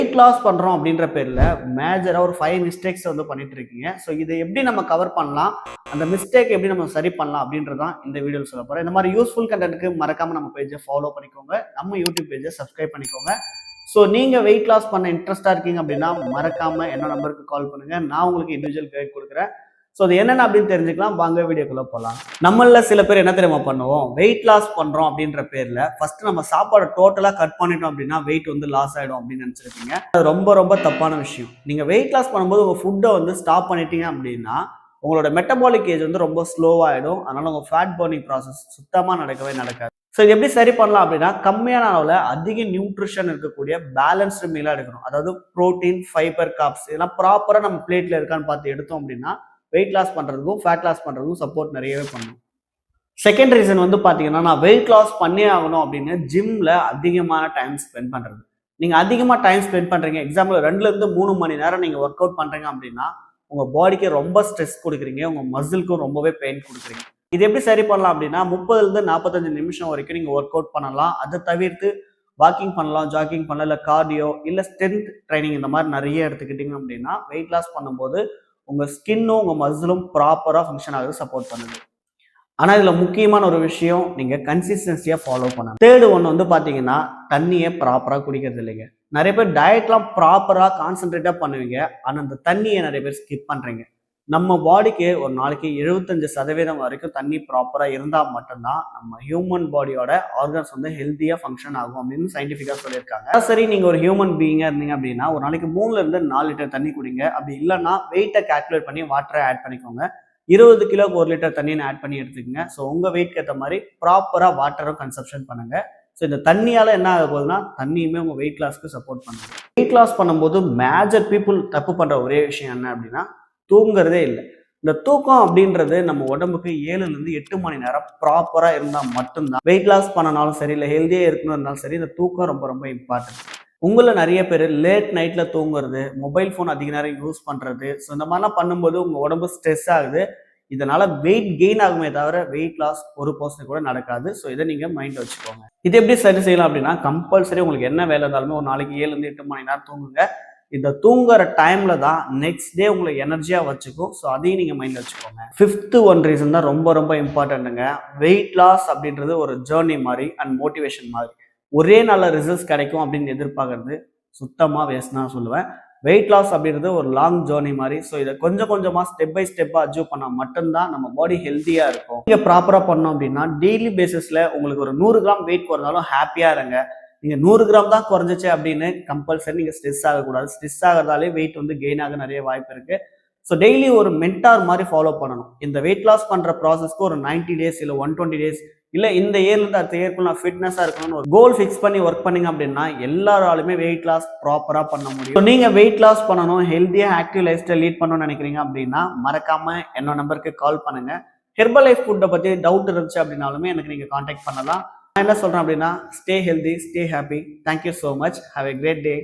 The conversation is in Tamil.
வெயிட் லாஸ் பண்றோம் அப்படின்ற பேர்ல மேஜரா ஒரு 5 மிஸ்டேக்ஸ் வந்து பண்ணிட்டு இருக்கீங்க. ஸோ இதை எப்படி நம்ம கவர் பண்ணலாம், அந்த மிஸ்டேக் எப்படி நம்ம சரி பண்ணலாம் அப்படின்றதான் இந்த வீடியோவில் சொல்ல போறேன். இந்த மாதிரி யூஸ்ஃபுல் கண்டென்ட்க்கு மறக்காம நம்ம பேஜை ஃபாலோ பண்ணிக்கோங்க, நம்ம யூடியூப் பேஜை சப்ஸ்கிரைப் பண்ணிக்கோங்க. ஸோ நீங்க வெயிட் லாஸ் பண்ண இன்ட்ரெஸ்டா இருக்கீங்க அப்படின்னா மறக்காம என்னோட நம்பருக்கு கால் பண்ணுங்க, நான் உங்களுக்கு இண்டிவிஜுவல் கைட் கொடுக்குறேன். ஸோ அது என்னென்ன அப்படின்னு தெரிஞ்சுக்கலாம், வாங்க வீடியோக்குள்ள போகலாம். நம்மள சில பேர் என்ன தெரியுமா பண்ணுவோம், வெயிட் லாஸ் பண்றோம் அப்படின்ற பேர்ல ஃபர்ஸ்ட் நம்ம சாப்பாடை டோட்டலா கட் பண்ணிட்டோம் அப்படின்னா வெயிட் வந்து லாஸ் ஆயிடும் அப்படின்னு நினைச்சிருக்கீங்க. அது ரொம்ப ரொம்ப தப்பான விஷயம். நீங்க வெயிட் லாஸ் பண்ணும்போது உங்க ஃபுட்டை வந்து ஸ்டாப் பண்ணிட்டீங்க அப்படின்னா உங்களோட மெட்டபாலிக் ஏஜ் வந்து ரொம்ப ஸ்லோவாயிடும். அதனால உங்க ஃபேட் பர்னிங் ப்ராசஸ் சுத்தமா நடக்கவே நடக்காது. ஸோ இது எப்படி சரி பண்ணலாம் அப்படின்னா, கம்மியான அளவில் அதிக நியூட்ரிஷன் இருக்கக்கூடிய பேலன்ஸ்டு மீலாக எடுக்கணும். அதாவது ப்ரோட்டீன், ஃபைபர், கார்ப்ஸ் இதெல்லாம் ப்ராப்பராக நம்ம பிளேட்ல இருக்கான்னு பார்த்து எடுத்தோம் அப்படின்னா வெயிட் லாஸ் பண்ணுறதுக்கும் ஃபேட் லாஸ் பண்ணுறதுக்கும் சப்போர்ட் நிறையவே பண்ணும். செகண்ட் ரீசன் வந்து பார்த்தீங்கன்னா, நான் வெயிட் லாஸ் பண்ணி ஆகணும் அப்படின்னு ஜிம்ல அதிகமான டைம் ஸ்பெண்ட் பண்ணுறது. நீங்கள் அதிகமாக டைம் ஸ்பெண்ட் பண்ணுறீங்க, எக்ஸாம்பிள் 2லேருந்து 3 மணி நேரம் நீங்கள் ஒர்க் அவுட் பண்ணுறீங்க அப்படின்னா உங்கள் பாடிக்கு ரொம்ப ஸ்ட்ரெஸ் கொடுக்குறீங்க, உங்கள் மசிலுக்கும் ரொம்பவே பெயின் கொடுக்குறீங்க. இது எப்படி சரி பண்ணலாம் அப்படின்னா, 30லேருந்து 45 நிமிஷம் வரைக்கும் நீங்கள் ஒர்க் அவுட் பண்ணலாம். அதை தவிர்த்து வாக்கிங் பண்ணலாம், ஜாக்கிங் பண்ணலாம், இல்லை கார்டியோ, இல்லை ஸ்ட்ரென்த் ட்ரைனிங் இந்த மாதிரி நிறைய எடுத்துக்கிட்டீங்க அப்படின்னா வெயிட் லாஸ் பண்ணும்போது உங்க ஸ்கின்னும் உங்க மசிலும் ப்ராப்பரா ஃபங்க்ஷன் ஆகுது, சப்போர்ட் பண்ணுது. ஆனா இதுல முக்கியமான ஒரு விஷயம், நீங்க கன்சிஸ்டன்சியா ஃபாலோ பண்ணணும். தேர்ட் ஒன் வந்து பாத்தீங்கன்னா, தண்ணியை ப்ராப்பரா குடிக்கிறது இல்லைங்க. நிறைய பேர் டயட்லாம் ப்ராப்பரா கான்சென்ட்ரேட்டா பண்ணுவீங்க, ஆனா அந்த தண்ணியை நிறைய பேர் ஸ்கிப் பண்றீங்க. நம்ம பாடிக்கு ஒரு நாளைக்கு 75% வரைக்கும் தண்ணி ப்ராப்பரா இருந்தா மட்டும்தான் நம்ம ஹியூமன் பாடியோட ஆர்கன்ஸ் வந்து ஹெல்த்தியா ஃபங்க்ஷன் ஆகும் அப்படின்னு சயின்டிஃபிக்கா சொல்லியிருக்காங்க. சரி, நீங்க ஒரு ஹியூமன் பீயிங்கா இருந்தீங்க அப்படின்னா ஒரு நாளைக்கு 3லேருந்து 4 லிட்டர் தண்ணி குடிங்க. அப்படி இல்லைன்னா வெயிட்டை கால்குலேட் பண்ணி வாட்டரை ஆட் பண்ணிக்கோங்க. 20 கிலோக்கு 1 லிட்டர் தண்ணியை ஆட் பண்ணி எடுத்துக்கோங்க. ஸோ உங்க வெயிட்க்கு ஏற்ற மாதிரி ப்ராப்பரா வாட்டரும் கன்சப்ஷன் பண்ணுங்க. ஸோ இந்த தண்ணியால என்ன ஆக போகுதுன்னா, தண்ணியுமே உங்க வெயிட் லாஸ்க்கு சப்போர்ட் பண்ணுது. வெயிட் லாஸ் பண்ணும்போது மேஜர் பீப்புள் தப்பு பண்ற ஒரே விஷயம் என்ன அப்படின்னா, தூங்குறதே இல்லை. இந்த தூக்கம் அப்படின்றது நம்ம உடம்புக்கு 7லேருந்து 8 மணி நேரம் ப்ராப்பரா இருந்தால் மட்டும்தான் வெயிட் லாஸ் பண்ணனாலும் சரி, இல்லை ஹெல்த்தியா இருக்கணும் இருந்தாலும் சரி, இந்த தூக்கம் ரொம்ப ரொம்ப இம்பார்ட்டன்ட். உங்களை நிறைய பேர் லேட் நைட்ல தூங்குறது, மொபைல் ஃபோன் அதிக நேரம் யூஸ் பண்றது, ஸோ இந்த மாதிரிலாம் பண்ணும்போது உங்க உடம்பு ஸ்ட்ரெஸ் ஆகுது. இதனால வெயிட் கெயின் ஆகுமே தவிர வெயிட் லாஸ் 1% கூட நடக்காது. ஸோ இதை நீங்க மைண்ட் வச்சுக்கோங்க. இது எப்படி சரி செய்யலாம் அப்படின்னா, கம்பல்சரி உங்களுக்கு என்ன வேலை இருந்தாலுமே ஒரு நாளைக்கு 7லேருந்து 8 மணி நேரம் தூங்குங்க. இந்த தூங்குற டைம்ல தான் நெக்ஸ்ட் டே உங்களை எனர்ஜியா வச்சுக்கும். ஸோ அதையும் நீங்க மைண்ட்ல வச்சுக்கோங்க. 5th ஒன் ரீசன் தான் ரொம்ப ரொம்ப இம்பார்ட்டன்ட்டுங்க. வெயிட் லாஸ் அப்படின்றது ஒரு ஜேர்னி மாதிரி அண்ட் மோட்டிவேஷன் மாதிரி. ஒரே நல்ல ரிசல்ட்ஸ் கிடைக்கும் அப்படின்னு எதிர்பார்க்கறது சுத்தமா வேஸ்ட் தான் சொல்லுவேன். வெயிட் லாஸ் அப்படின்றது ஒரு லாங் ஜேர்னி மாதிரி. ஸோ இதை கொஞ்சம் கொஞ்சமா ஸ்டெப் பை ஸ்டெப்பா அச்சீவ் பண்ணா மட்டும்தான் நம்ம பாடி ஹெல்த்தியா இருக்கும். நீங்க ப்ராப்பரா பண்ணோம் அப்படின்னா டெய்லி பேசிஸ்ல உங்களுக்கு ஒரு 100 கிராம் வெயிட் குறைஞ்சாலும் ஹாப்பியா இருங்க. நீங்க 100 கிராம் தான் குறைஞ்சிச்சு அப்படின்னு கம்பல்சரி நீங்க ஸ்ட்ரெஸ் ஆகக்கூடாது. ஸ்ட்ரெஸ் ஆகிறதாலே வெயிட் வந்து கெயின் ஆக நிறைய வாய்ப்பு இருக்கு. ஸோ டெய்லி ஒரு மென்டார் மாதிரி ஃபாலோ பண்ணணும். இந்த வெயிட் லாஸ் பண்ற ப்ராசஸ்க்கு ஒரு 90 டேஸ் இல்லை 120 டேஸ் இல்லை இந்த இயர்லேருந்து அடுத்த இயர்க்குள்ள நான் ஃபிட்னஸாக இருக்கணும்னு ஒரு கோல் ஃபிக்ஸ் பண்ணி ஒர்க் பண்ணீங்க அப்படின்னா எல்லாராலுமே வெயிட் லாஸ் ப்ராப்பராக பண்ண முடியும். ஸோ நீங்கள் வெயிட் லாஸ் பண்ணணும், ஹெல்த்தியாக ஆக்டிவ் லைஃப் ஸ்டைல் லீட் பண்ணணும்னு நினைக்கிறீங்க அப்படின்னா மறக்காம என்னோட நம்பருக்கு கால் பண்ணுங்க. ஹெர்பல் லைஃப் ஃபுட்டை பற்றி டவுட் இருந்துச்சு அப்படின்னாலுமே எனக்கு நீங்கள் காண்டாக்ட் பண்ணலாம். நான் என்ன சொல்கிறேன் அப்படின்னா, stay healthy, stay happy. Thank you so much. Have a great day.